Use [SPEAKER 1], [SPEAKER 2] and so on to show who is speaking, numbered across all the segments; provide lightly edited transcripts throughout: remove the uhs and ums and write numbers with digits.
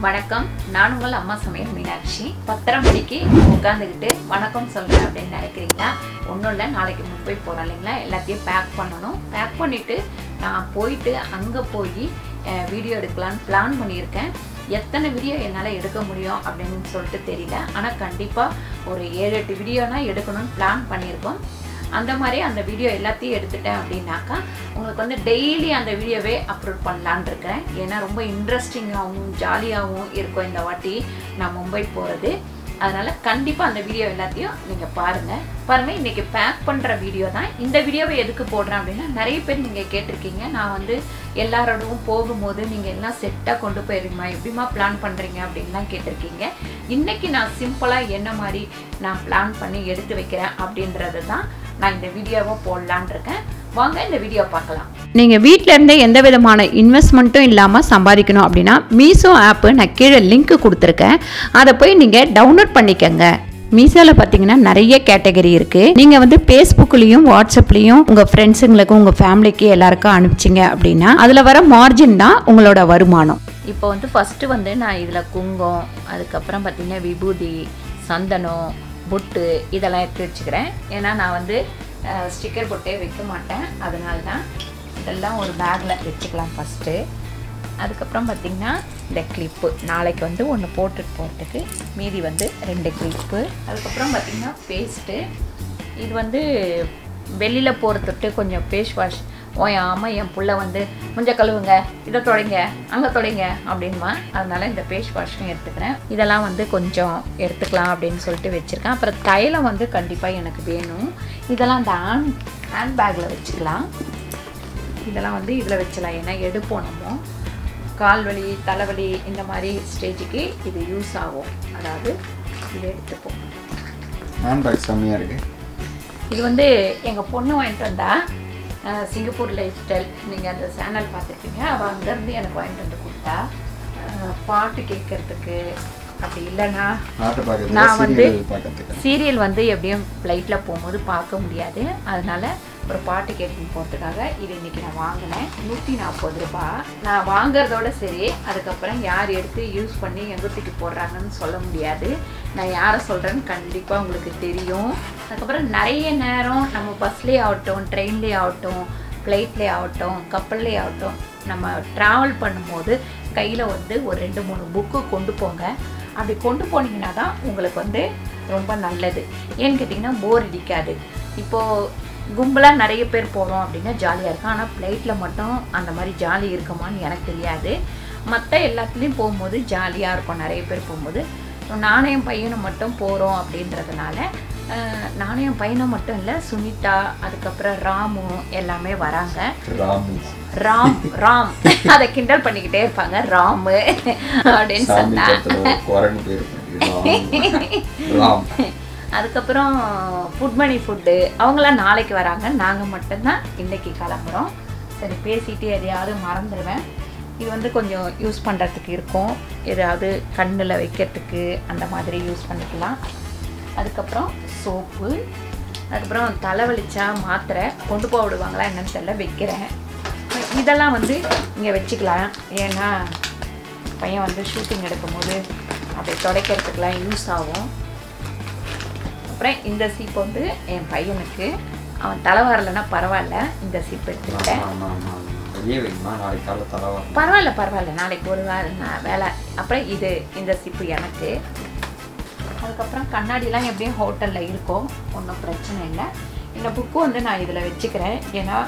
[SPEAKER 1] வணக்கம். நான் உங்கள் அம்மா சமையல் மீனாட்சி. 10:30 மணிக்கு உட்காந்துக்கிட்டு வணக்கம் சொல்கிறேன் அப்படின்னு நினைக்கிறீங்களா? ஒன்றும் இல்லை, நாளைக்கு மும்பை போகிறோம் இல்லைங்களா? எல்லாத்தையும் பேக் பண்ணணும். பேக் பண்ணிவிட்டு நான் போயிட்டு அங்கே போய் வீடியோ எடுக்கலான்னு பிளான் பண்ணியிருக்கேன். எத்தனை வீடியோ என்னால் எடுக்க முடியும் அப்படின்னு சொல்லிட்டு தெரியல. ஆனால் கண்டிப்பாக ஒரு 7-8 வீடியோனா எடுக்கணும்னு பிளான் பண்ணியிருக்கோம். அந்த மாதிரி அந்த வீடியோ எல்லாத்தையும் எடுத்துட்டேன் அப்படின்னாக்கா உங்களுக்கு வந்து டெய்லி அந்த வீடியோவே அப்லோட் பண்ணலான் இருக்கிறேன். ஏன்னா ரொம்ப இன்ட்ரெஸ்டிங்காகவும் ஜாலியாகவும் இருக்கும் இந்த வாட்டி நான் மும்பை போகிறது. அதனால் கண்டிப்பாக அந்த வீடியோ எல்லாத்தையும் நீங்கள் பாருங்கள். இன்றைக்கி பேக் பண்ணுற வீடியோ தான். இந்த வீடியோவை எதுக்கு போடுறேன் அப்படின்னா, நிறைய பேர் நீங்கள் கேட்டிருக்கீங்க, நான் வந்து எல்லாரோடவும் போகும்போது நீங்கள் எல்லாம் செட்டாக கொண்டு போயிருங்கம்மா, எப்படிமா பிளான் பண்ணுறீங்க அப்படின்லாம் கேட்டிருக்கீங்க. இன்றைக்கி நான் சிம்பிளாக என்ன மாதிரி நான் பிளான் பண்ணி எடுத்து வைக்கிறேன் அப்படின்றது தான் நான் இந்த வீடியோவை போடலான் இருக்கேன். வாங்க இந்த வீடியோ பார்க்கலாம். நீங்கள் வீட்டில் இருந்தே எந்த விதமான இன்வெஸ்ட்மெண்ட்டும் இல்லாமல் சம்பாதிக்கணும் அப்படின்னா மீஷோ ஆப்பு நான் கீழே லிங்க் கொடுத்துருக்கேன். அதை போய் நீங்கள் டவுன்லோட் பண்ணிக்கங்க. மீஷோவில் பார்த்தீங்கன்னா நிறைய கேட்டகரி இருக்குது. நீங்கள் வந்து ஃபேஸ்புக்லேயும் வாட்ஸ்அப்லேயும் உங்கள் ஃப்ரெண்ட்ஸுங்களுக்கு உங்கள் ஃபேமிலிக்கு எல்லாருக்கும் அனுப்பிச்சிங்க அப்படின்னா அதில் வர மார்ஜின் தான் உங்களோட வருமானம். இப்போ வந்து ஃபஸ்ட்டு வந்து நான் இதில் குங்குமம், அதுக்கப்புறம் பார்த்திங்கன்னா விபூதி, சந்தனம், பொட்டு இதெல்லாம் எடுத்து வச்சுக்கிறேன். ஏன்னா நான் வந்து ஸ்டிக்கர் பொட்டே வைக்க மாட்டேன். அதனால தான் இதெல்லாம் ஒரு பேக்கில் வச்சுக்கலாம் ஃபஸ்ட்டு. அதுக்கப்புறம் பார்த்திங்கன்னா இந்த கிளிப்பு நாளைக்கு வந்து ஒன்று போட்டுட்டு போகிறதுக்கு, மீதி வந்து 2 கிளிப்பு. அதுக்கப்புறம் பார்த்திங்கன்னா பேஸ்ட்டு. இது வந்து வெளியில் போகிறதுட்டு கொஞ்சம் ஃபேஸ் வாஷ். ஆமாம், என் பிள்ளை வந்து கொஞ்சம் கழுவுங்க, இதை தொடைங்க, அங்கே தொடைங்க அப்படின்மா. அதனால் இந்த ஃபேஸ் வாஷும் எடுத்துக்கிறேன். இதெல்லாம் வந்து கொஞ்சம் எடுத்துக்கலாம் அப்படின்னு சொல்லிட்டு வச்சுருக்கேன். அப்புறம் தைலம் வந்து கண்டிப்பாக எனக்கு வேணும். இதெல்லாம் அந்த ஹேண்ட் பேக்கில் வச்சுக்கலாம். இதெல்லாம் வந்து இதில் வச்சலாம். ஏன்னா எடுப்போம் நம்ம கால்வலி தலைவலி இந்த மாதிரி ஸ்டேஜுக்கு இது யூஸ் ஆகும். அதாவது இதை எடுத்துப்போம்.
[SPEAKER 2] ஹேண்ட் பேக் செம்மையாக இருக்குது.
[SPEAKER 1] இது வந்து எங்கள் பொண்ணு வாங்கிட்டு வந்தா, சிங்கப்பூர் லைஃப் ஸ்டைல், நீங்கள் அந்த சேனல் பார்த்துருப்பீங்க. அவள் அங்கேருந்து எனக்கு வாங்கிட்டு வந்து கொடுத்தா. பாட்டு கேட்கறதுக்கு, அப்படி இல்லைன்னா நான் வந்து சீரியல் வந்து எப்படியும் ஃப்ளைட்டில் போகும்போது பார்க்க முடியாது. அதனால் ஒரு பாட்டு கேட்டு போகிறதுக்காக இது இன்றைக்கி நான் வாங்கினேன். 140 ரூபாய். நான் வாங்கிறதோட சரி, அதுக்கப்புறம் யார் எடுத்து யூஸ் பண்ணி எங்கே தூக்கி போடுறாங்கன்னு சொல்ல முடியாது. நான் யாரை சொல்கிறேன்னு கண்டிப்பாக உங்களுக்கு தெரியும். அதுக்கப்புறம் நிறைய நேரம் நம்ம பஸ்லேயே ஆகட்டும், ட்ரெயின்லேயே ஆகட்டும், ஃப்ளைட்லேயே ஆகட்டும், கப்பல்லே ஆகட்டும், நம்ம ட்ராவல் பண்ணும்போது கையில் வந்து ஒரு 2-3 புக்கு கொண்டு போங்க. அப்படி கொண்டு போனீங்கன்னா தான் உங்களுக்கு வந்து ரொம்ப நல்லது. ஏன்னு கேட்டிங்கன்னா போர் அடிக்காது. இப்போது கும்பலாக நிறைய பேர் போகிறோம் அப்படின்னா ஜாலியாக இருக்கும். ஆனால் ஃப்ளைட்டில் மட்டும் அந்த மாதிரி ஜாலி இருக்குமான்னு எனக்கு தெரியாது. மற்ற எல்லாத்துலேயும் போகும்போது ஜாலியாக இருக்கும். நிறைய பேர் போகும்போது நானும் என் பையனும் மட்டும் போகிறோம் அப்படின்றதுனால, நானும் என் பையனும் மட்டும் இல்லை, சுனிதா, அதுக்கப்புறம் ராமு எல்லாமே வராங்க. ராம் அதை கிண்டல் பண்ணிக்கிட்டே இருப்பாங்க, ராமு அப்படின்னு சொன்னா. அதுக்கப்புறம் ஃபுட்டு அவங்களாம் நாளைக்கு வராங்க. நாங்கள் மட்டும்தான் இன்றைக்கி கிளம்புறோம். சரி, பேசிட்டு எதையாவது மறந்துடுவேன். இது வந்து கொஞ்சம் யூஸ் பண்ணுறதுக்கு இருக்கும், ஏதாவது கண்ணில் வைக்கிறதுக்கு அந்த மாதிரி யூஸ் பண்ணிக்கலாம். அதுக்கப்புறம் சோப்பு, அதுக்கப்புறம் தலைவலிச்சா மாத்திரை கொண்டு போக விடுவாங்களா என்னன்னு தெரியல, வைக்கிறேன். இதெல்லாம் வந்து இங்கே வச்சுக்கலாம். ஏன்னா பையன் வந்து ஷூட்டிங் எடுக்கும்போது அப்படி துடைக்கிறதுக்கெலாம் யூஸ் ஆகும். அப்புறம் இந்த சீப்பு வந்து என் பையனுக்கு, அவன் தலை வரலைன்னா பரவாயில்ல, இந்த சீப்பு எடுத்துக்கிட்டேன். பரவாயில்ல, நாளைக்கு ஒரு வேலை. அப்புறம் இந்த சீப்பு எனக்கு. அதுக்கப்புறம் கண்ணாடிலாம் எப்படியும் ஹோட்டலில் இருக்கும், ஒன்றும் பிரச்சனை இல்லை. இந்த புக்கு வந்து நான் இதில் வச்சுக்கிறேன். ஏன்னா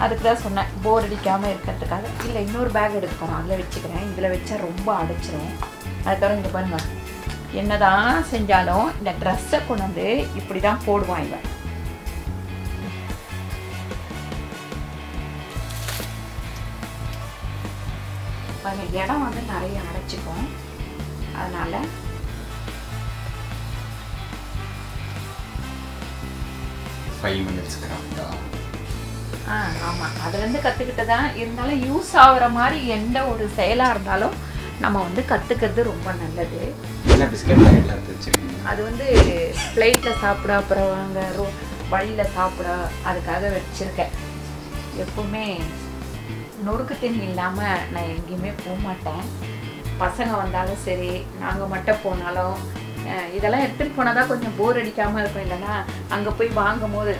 [SPEAKER 1] அதுக்கு தான் சொன்னேன், போர் அடிக்காமல் இருக்கிறதுக்காக. இல்லை, இன்னொரு பேக் எடுக்க போகிறோம், அதில் வச்சுக்கிறேன். இதில் வச்சா ரொம்ப அடைச்சிரும். அதுக்கப்புறம் இங்கே பாருங்க, என்னதான் செஞ்சாலும் இந்த ட்ரெஸ்ஸை கொண்டு வந்து இப்படி தான் போடுவான் இவன். இடம் வந்து நிறைய அடைச்சிக்கும். அதனால ஆமாம், அதுலேருந்து கற்றுக்கிட்டதான். இருந்தாலும் யூஸ் ஆகுற மாதிரி எந்த ஒரு செயலாக இருந்தாலும் நம்ம வந்து கற்றுக்கிறது ரொம்ப நல்லது. அது வந்து ஃப்ளைட்டில் சாப்பிட, அப்புறம் அங்கே வழியில் சாப்பிட, அதுக்காக வச்சுருக்கேன். எப்பவுமே நொறுக்கு தண்ணி இல்லாமல் நான் எங்கேயுமே போக மாட்டேன். பசங்க வந்தாலும் சரி, நாங்கள் மட்டும் போனாலும் இதெல்லாம் எடுத்துகிட்டு போனால் தான் கொஞ்சம் போர் அடிக்காமல் இருக்கும். இல்லைன்னா அங்கே போய் வாங்கும் போது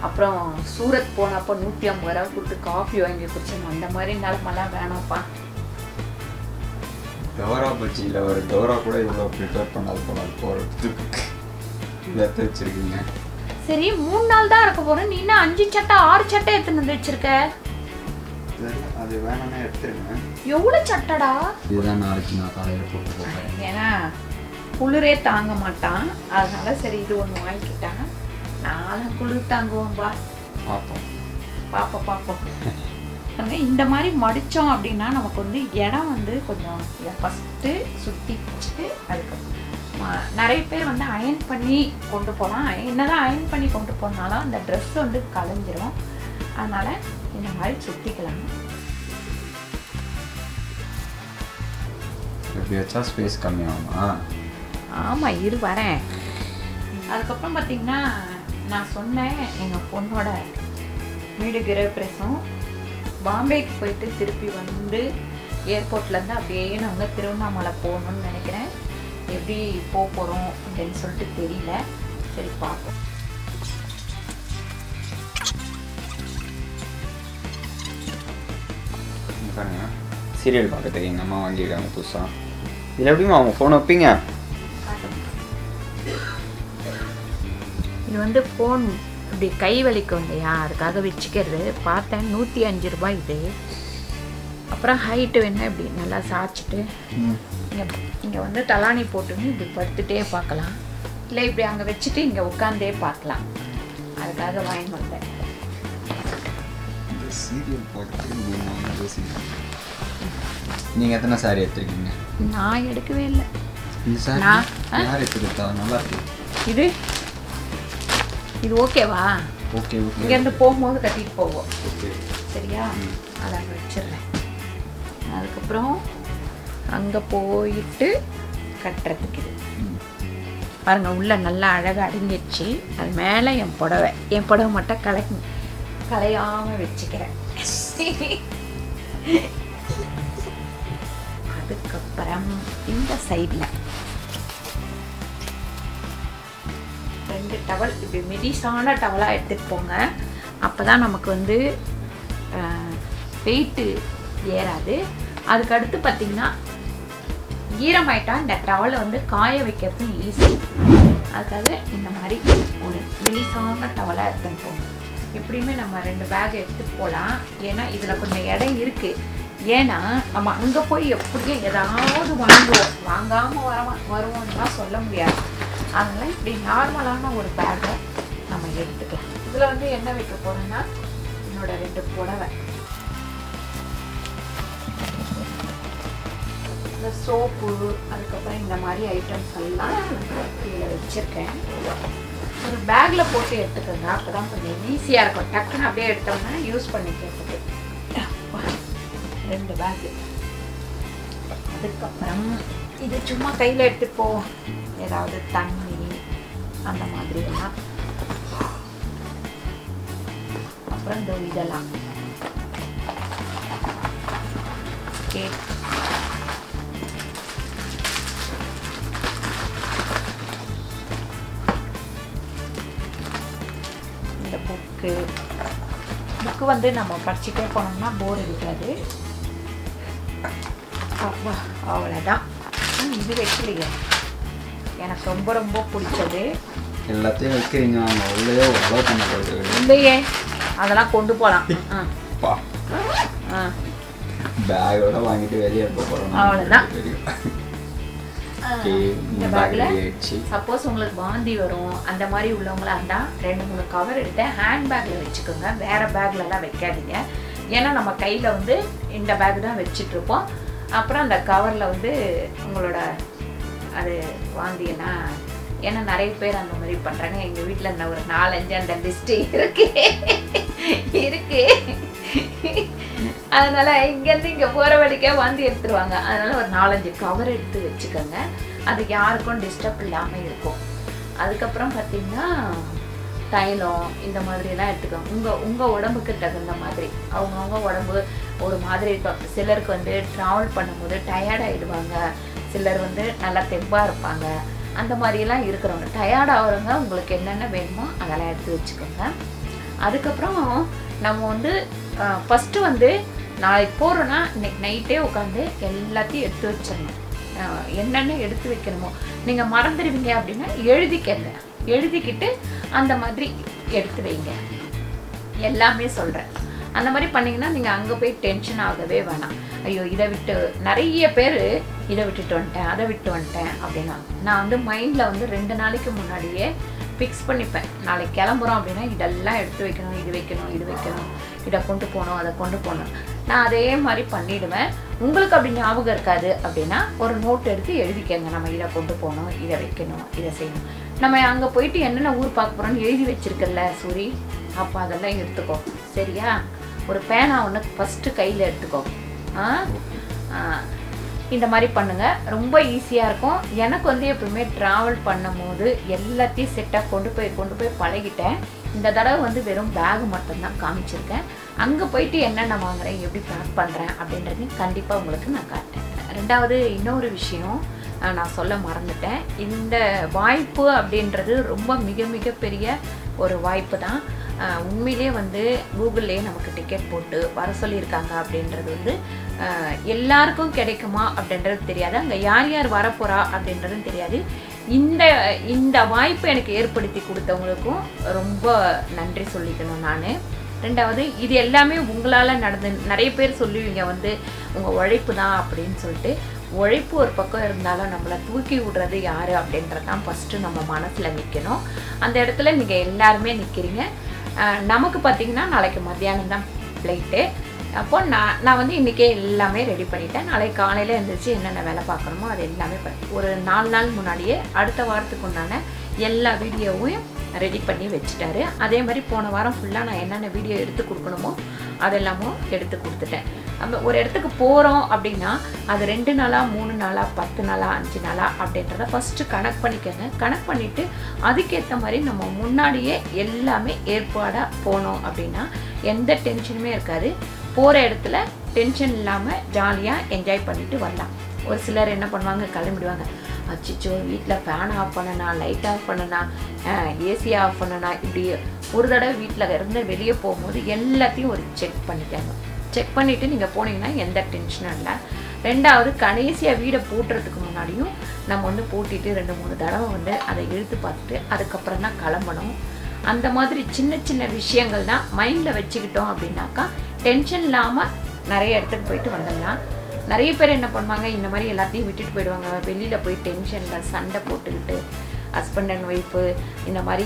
[SPEAKER 1] அப்புறம் சூரத் போனப்போ 150 ரூபா கொடுத்து காஃபி வாங்கி குடிச்சோம். அந்த மாதிரி நிலமெல்லாம் வேணாம்ப்பா.
[SPEAKER 2] டோரா பஜ்ஜியில் ஒரு டோரா கூட இவ்வளோ ப்ரிப்பேர் பண்ணாது போனால் போகிறதுக்கு எடுத்து வச்சுருக்கீங்க.
[SPEAKER 1] சரி 3 நாள் தான் இருக்க போகிறேன். நீ என்ன 5 சட்டை 6 சட்டை எடுத்துன்னு வந்து வச்சிருக்க?
[SPEAKER 2] அது வேணும்னா எடுத்துருங்க.
[SPEAKER 1] எவ்வளோ சட்டடா?
[SPEAKER 2] இதுதான் நாளைக்கு நான் காலையில் போட்டு போகிறேன்.
[SPEAKER 1] ஏன்னா குளிரே தாங்க மாட்டான், அதனால சரி இது ஒன்று வாங்கிக்கிட்டாங்க. நானும் குளிர் தாங்குவோம்பா. பார்ப்போம். இந்த மாதிரி மடித்தோம் அப்படின்னா நமக்கு வந்து இடம் வந்து கொஞ்சம் ஃபஸ்ட்டு சுற்றி வச்சுட்டு அதுக்கப்புறம் நிறைய பேர் வந்து அயன் பண்ணி கொண்டு போகலாம். என்னதான் அயன் பண்ணி கொண்டு போனாலும் அந்த ட்ரெஸ் வந்து கலைஞ்சிரும். அதனால் இந்த மாதிரி சுற்றிக்கலாம்.
[SPEAKER 2] எப்படி வச்சா ஸ்பேஸ் கம்மியாகுமா?
[SPEAKER 1] ஆமாம், இரு வரேன். அதுக்கப்புறம் பார்த்திங்கன்னா நான் சொன்னேன் எங்கள் பொண்ணோட வீடு கிரகப்பிரவேசம். பாம்பேக்கு போயிட்டு திருப்பி வந்து ஏர்போர்ட்லேருந்து அப்படியே நாங்கள் திருவண்ணாமலை போகணுன்னு நினைக்கிறேன். எப்படி போக போகிறோம் அப்படின்னு சொல்லிட்டு தெரியல. சரி பார்ப்போம்.
[SPEAKER 2] பாருங்க, சீரியல் பார்க்கறதுக்கு எங்கள் அம்மா வாங்கியிருக்காங்க புதுசாக. இதில் எப்படிமா அவங்க ஃபோன் வைப்பீங்க?
[SPEAKER 1] இது வந்து ஃபோன் இப்படி கை வலிக்கும் இல்லையா, அதுக்காக வச்சுக்கிறது. பார்த்தேன் 105 ரூபாய் இது. அப்புறம் ஹைட்டு வேணால் இப்படி நல்லா சாய்ச்சிட்டு இங்கே வந்து தலானி போட்டுன்னு இப்படி படுத்துகிட்டே பார்க்கலாம். இல்லை இப்படி அங்கே வச்சுட்டு இங்கே உட்காந்தே பார்க்கலாம். அதுக்காக வாங்கி வந்தேன்.
[SPEAKER 2] சீரியல் பார்த்து நீங்கள் எத்தனை சாரி எடுத்துருக்கீங்க?
[SPEAKER 1] நான் எடுக்கவே இல்லை.
[SPEAKER 2] இந்த சாரி யார் எடுத்துக்கிட்டா? நல்லா இருக்கு.
[SPEAKER 1] இது ஓகேவா?
[SPEAKER 2] ஓகே.
[SPEAKER 1] இங்கேருந்து போகும்போது கட்டிட்டு போவோம்.
[SPEAKER 2] ஓகே
[SPEAKER 1] சரியா? அதை அங்கே வச்சிடுறேன். அதுக்கப்புறம் அங்கே போயிட்டு கட்டுறதுக்கு இது பாருங்க, உள்ள நல்லா அழகாக அடங்கிடுச்சு. அது மேலே என் புடவை மட்டும் கலையாமல் வச்சுக்கிறேன். அதுக்கப்புறம் இந்த சைடில் 2 டவல் இப்படி மெடிசான டவலாக எடுத்துகிட்டு போங்க. அப்போ தான் நமக்கு வந்து வெயிட்டு ஏறாது. அதுக்கடுத்து பார்த்திங்கன்னா ஈரமாயிட்டா இந்த டவலை வந்து காய வைக்கிறது ஈஸி. அதுக்காக இந்த மாதிரி ஒரு மெலிசான டவலாக எடுத்துன்னு போங்க. எப்படியுமே நம்ம 2 பேக் எடுத்துகிட்டு போகலாம். ஏன்னா இதில் கொஞ்சம் இடம் இருக்குது. ஏன்னா நம்ம அங்கே போய் எப்படியும் ஏதாவது வாங்காமல் வருவோம்லாம் சொல்ல முடியாது. அதனால் இப்படி நார்மலான ஒரு பேக்கை நம்ம எடுத்துக்கலாம். இதில் வந்து என்ன வைக்க போகிறோன்னா என்னோட 2 புடவை, இந்த சோப்பு, அதுக்கப்புறம் இந்த மாதிரி ஐட்டம்ஸ் எல்லாம் இதில் வச்சுருக்கேன். ஒரு பேக்கில் போட்டு எடுத்துக்கோங்க. அப்போ தான் கொஞ்சம் ஈஸியாக இருக்கும். டக்குன்னு அப்படியே எடுத்தோம்னா யூஸ் பண்ணிக்கிறதுக்கு. 2 பேக்கு. அதுக்கப்புறம் இது சும்மா கையில் எடுத்துகிட்டு போவோம். ஏதாவது தண்ணி அந்த மாதிரி எல்லாம். அப்புறம் இந்த இதெல்லாம் கேக், இந்த புக்கு வந்து நம்ம படிச்சுட்டே போனோம்னா போர் அடிக்காது. அப்பா அவ்வளோதான். இது வைக்கலையே, எனக்கு ரொம்ப ரொம்ப பிடிச்சது.
[SPEAKER 2] எல்லாத்தையும் வைக்கிறீங்க, அவங்க உள்ளே அலோ பண்ண
[SPEAKER 1] இல்லையே, அதெல்லாம் கொண்டு போகலாம்.
[SPEAKER 2] பேக்கோட வாங்கிட்டு வெளியே போகிறோம்.
[SPEAKER 1] அவ்வளோதான். இந்த பேக்கில் சப்போஸ் உங்களுக்கு வாந்தி வரும் அந்த மாதிரி உள்ளவங்களா இருந்தால் 2-3 கவர் எடுத்து ஹேண்ட் பேக்கில் வச்சுக்கோங்க. வேறு பேக்லலாம் வைக்காதீங்க. ஏன்னா நம்ம கையில் வந்து இந்த பேக் தான் வச்சிட்ருப்போம். அப்புறம் அந்த கவரில் வந்து உங்களோட அது வாந்தினா, ஏன்னா நிறைய பேர் அந்த மாதிரி பண்ணுறாங்க. எங்கள் வீட்டில் இந்த ஒரு 4-5 அந்த லிஸ்ட்டு இருக்கு. அதனால் இங்கேருந்து இங்கே போகிற வழிக்கே வாந்தி எடுத்துருவாங்க. அதனால் ஒரு 4-5 கவர் எடுத்து வச்சுக்கோங்க. அது யாருக்கும் டிஸ்டர்ப் இல்லாமல் இருக்கும். அதுக்கப்புறம் பார்த்திங்கன்னா தைலம் இந்த மாதிரிலாம் எடுத்துக்கோங்க. உங்கள் உடம்புக்கு தகுந்த மாதிரி. அவங்கவுங்க உடம்பு ஒரு மாதிரி இருக்கும். சிலருக்கு வந்து ட்ராவல் பண்ணும்போது டயர்ட் ஆகிடுவாங்க, சிலர் வந்து நல்லா தெம்பாக இருப்பாங்க. அந்த மாதிரியெல்லாம் இருக்கிறவங்க, டயர்ட் ஆகிறவங்க உங்களுக்கு என்னென்ன வேணுமோ அதெல்லாம் எடுத்து வச்சுக்கோங்க. அதுக்கப்புறம் நம்ம வந்து ஃபஸ்ட்டு வந்து நாளைக்கு போகிறோன்னா இன்றைக்கி நைட்டே உட்காந்து எல்லாத்தையும் எடுத்து வச்சிடணும். என்னென்ன எடுத்து வைக்கணுமோ நீங்கள் மறந்துடுவீங்க அப்படின்னா எழுதிக்கங்க. எழுதிக்கிட்டு அந்த மாதிரி எடுத்து வைங்க. எல்லாமே சொல்கிறேன். அந்த மாதிரி பண்ணிங்கன்னா நீங்கள் அங்கே போய் டென்ஷன் ஆகவே வேணாம். ஐயோ இதை விட்டு, நிறைய பேர் இதை விட்டுட்டு வந்துட்டேன், அதை விட்டு வந்துட்டேன் அப்படின்னா, நான் வந்து மைண்டில் வந்து 2 நாளைக்கு முன்னாடியே ஃபிக்ஸ் பண்ணிப்பேன். நாளைக்கு கிளம்புறோம் அப்படின்னா இதெல்லாம் எடுத்து வைக்கணும், இது வைக்கணும், இது வைக்கணும், இதை கொண்டு போகணும், அதை கொண்டு போகணும். நான் அதே மாதிரி பண்ணிவிடுவேன். உங்களுக்கு அப்படி ஞாபகம் இருக்காது அப்படின்னா ஒரு நோட் எடுத்து எழுதிக்கங்க. நம்ம இதை கொண்டு போகணும், இதை வைக்கணும், இதை செய்யணும். நம்ம அங்கே போயிட்டு என்னென்ன ஊர் பார்க்க போகிறோன்னு எழுதி வச்சிருக்கல சூரி, அப்போ அதெல்லாம் எடுத்துக்கோ. சரியா? ஒரு பேனா ஒன்று ஃபஸ்ட்டு கையில் எடுத்துக்கோ. இந்த மாதிரி பண்ணுங்கள். ரொம்ப ஈஸியாக இருக்கும். எனக்கு வந்து எப்பவுமே ட்ராவல் பண்ணும் போது எல்லாத்தையும் செட்டாக கொண்டு போய் பழகிட்டேன். இந்த தடவை வந்து வெறும் பேக் மட்டும்தான் காமிச்சிருக்கேன். அங்கே போயிட்டு என்னென்ன வாங்குறேன், எப்படி பேக் பண்ணுறேன் அப்படின்றதையும் கண்டிப்பாக உங்களுக்கு நான் காட்டேன். ரெண்டாவது இன்னொரு விஷயம் நான் சொல்ல மறந்துட்டேன். இந்த வாய்ப்பு அப்படின்றது ரொம்ப மிக பெரிய ஒரு வாய்ப்பு தான். உண்மையிலே வந்து கூகுள்லேயே நமக்கு டிக்கெட் போட்டு வர சொல்லியிருக்காங்க அப்படின்றது வந்து எல்லாருக்கும் கிடைக்குமா அப்படின்றது தெரியாது. அங்கே யார் யார் வரப்போகிறா அப்படின்றதும் தெரியாது. இந்த வாய்ப்பை எனக்கு ஏற்படுத்தி கொடுத்தவங்களுக்கும் ரொம்ப நன்றி சொல்லிக்கணும் நான். ரெண்டாவது இது எல்லாமே உங்களால் நடந்து, நிறைய பேர் சொல்லுவீங்க வந்து உங்கள் உழைப்பு தான் அப்படின்னு சொல்லிட்டு. உழைப்பு ஒரு பக்கம் இருந்தாலும் நம்மளை தூக்கி விடுறது யார் அப்படின்றது தான் ஃபஸ்ட்டு நம்ம மனசில் நிற்கணும். அந்த இடத்துல நீங்கள் எல்லாருமே நிற்கிறீங்க. நமக்கு பார்த்திங்கன்னா நாளைக்கு மத்தியானம் தான் ஃப்ளைட்டு. அப்போ நான் வந்து இன்றைக்கே எல்லாமே ரெடி பண்ணிட்டேன். நாளைக்கு காலையில் எழுந்திரிச்சு என்னென்ன வேலை பார்க்கணுமோ அது எல்லாமே ஒரு 4 நாள் முன்னாடியே அடுத்த வாரத்துக்கு உண்டான எல்லா வீடியோவையும் ரெடி பண்ணி வச்சுட்டாரு. அதே மாதிரி போன வாரம் ஃபுல்லாக நான் என்னென்ன வீடியோ எடுத்து கொடுக்கணுமோ அதெல்லாமும் எடுத்து கொடுத்துட்டேன். நம்ம ஒரு இடத்துக்கு போகிறோம் அப்படின்னா அது 2 நாளா 3 நாளா 10 நாளா 5 நாளா அப்படின்றத ஃபஸ்ட்டு கணக்கு பண்ணிக்கோங்க. கணக்கு பண்ணிவிட்டு அதுக்கேற்ற மாதிரி நம்ம முன்னாடியே எல்லாமே ஏற்பாடாக போனோம் அப்படின்னா எந்த டென்ஷனுமே இருக்காது. போகிற இடத்துல டென்ஷன் இல்லாமல் ஜாலியாக என்ஜாய் பண்ணிவிட்டு வரலாம். ஒரு சிலர் என்ன பண்ணுவாங்க, கிளம்பிடுவாங்க. அச்சிச்சோ வீட்டில் ஃபேன் ஆஃப் பண்ணனா, லைட் ஆஃப் பண்ணனா, ஏசி ஆஃப் பண்ணனா, இப்படி ஒரு தடவை வீட்டில் இருந்து வெளியே போகும்போது எல்லாத்தையும் ஒரு செக் பண்ணிக்கோங்க. செக் பண்ணிவிட்டு நீங்கள் போனீங்கன்னா எந்த டென்ஷனும் இல்லை. ரெண்டாவது கடைசியாக வீடை பூட்டுறதுக்கு முன்னாடியும் நம்ம வந்து பூட்டிட்டு 2-3 தடவை வந்து அதை இழுத்து பார்த்துட்டு அதுக்கப்புறம் தான் கிளம்பணும். அந்த மாதிரி சின்ன விஷயங்கள் தான் மைண்டில் வச்சுக்கிட்டோம் அப்படின்னாக்கா டென்ஷன் இல்லாமல் நிறைய இடத்துக்கு போயிட்டு வந்துடலாம். நிறைய பேர் என்ன பண்ணுவாங்க, இந்த மாதிரி எல்லாத்தையும் விட்டுட்டு போயிடுவாங்க. வெளியில் போய் டென்ஷனில் சண்டை போட்டுக்கிட்டு ஹஸ்பண்ட் அண்ட் ஒய்ஃபு இந்த மாதிரி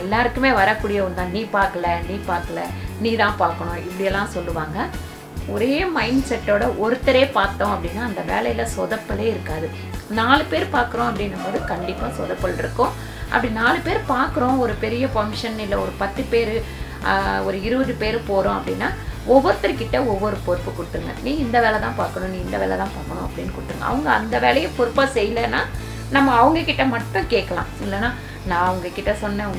[SPEAKER 1] எல்லாருக்குமே வரக்கூடிய ஒன்று தான். நீ பார்க்கல, நீ தான் பார்க்கணும், இப்படியெல்லாம் சொல்லுவாங்க. ஒரே மைண்ட் செட்டோட ஒருத்தரே பார்த்தோம் அப்படின்னா அந்த வேலையில் சொதப்பலே இருக்காது. 4 பேர் பார்க்குறோம் அப்படின்னும் போது கண்டிப்பாக சொதப்பல் இருக்கும். அப்படி 4 பேர் பார்க்குறோம், ஒரு பெரிய ஃபங்க்ஷன் இல்லை ஒரு 10 பேர் ஒரு 20 பேர் போகிறோம் அப்படின்னா ஒவ்வொருத்தர்கிட்ட ஒவ்வொரு பொறுப்பு கொடுத்துருங்க. நீ இந்த வேலை தான் பார்க்கணும், நீ இந்த வேலை தான் பார்க்கணும் அப்படின்னு கொடுத்துருங்க. அவங்க அந்த வேலையை பொறுப்பாக செய்யலைன்னா நம்ம அவங்கக்கிட்ட மட்டும் கேட்கலாம். இல்லைனா நான் உங்ககிட்ட சொன்னேன்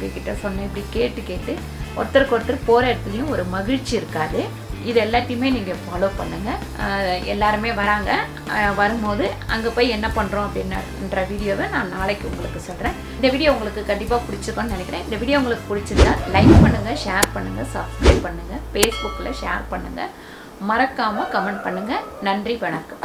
[SPEAKER 1] இப்படி கேட்டு ஒருத்தருக்கு ஒருத்தர் போகிற இடத்துலையும் ஒரு மகிழ்ச்சி இருக்காது. இது எல்லாத்தையுமே நீங்கள் ஃபாலோ பண்ணுங்கள். எல்லாருமே வராங்க. வரும்போது அங்கே போய் என்ன பண்ணுறோம் அப்படின்ற வீடியோவை நான் நாளைக்கு உங்களுக்கு சொல்கிறேன். இந்த வீடியோ உங்களுக்கு கண்டிப்பாக பிடிச்சிருக்கோன்னு நினைக்கிறேன். இந்த வீடியோ உங்களுக்கு பிடிச்சிருந்தா லைக் பண்ணுங்கள், ஷேர் பண்ணுங்கள், சப்ஸ்கிரைப் பண்ணுங்கள், ஃபேஸ்புக்கில் ஷேர் பண்ணுங்கள், மறக்காமல் கமெண்ட் பண்ணுங்கள். நன்றி, வணக்கம்.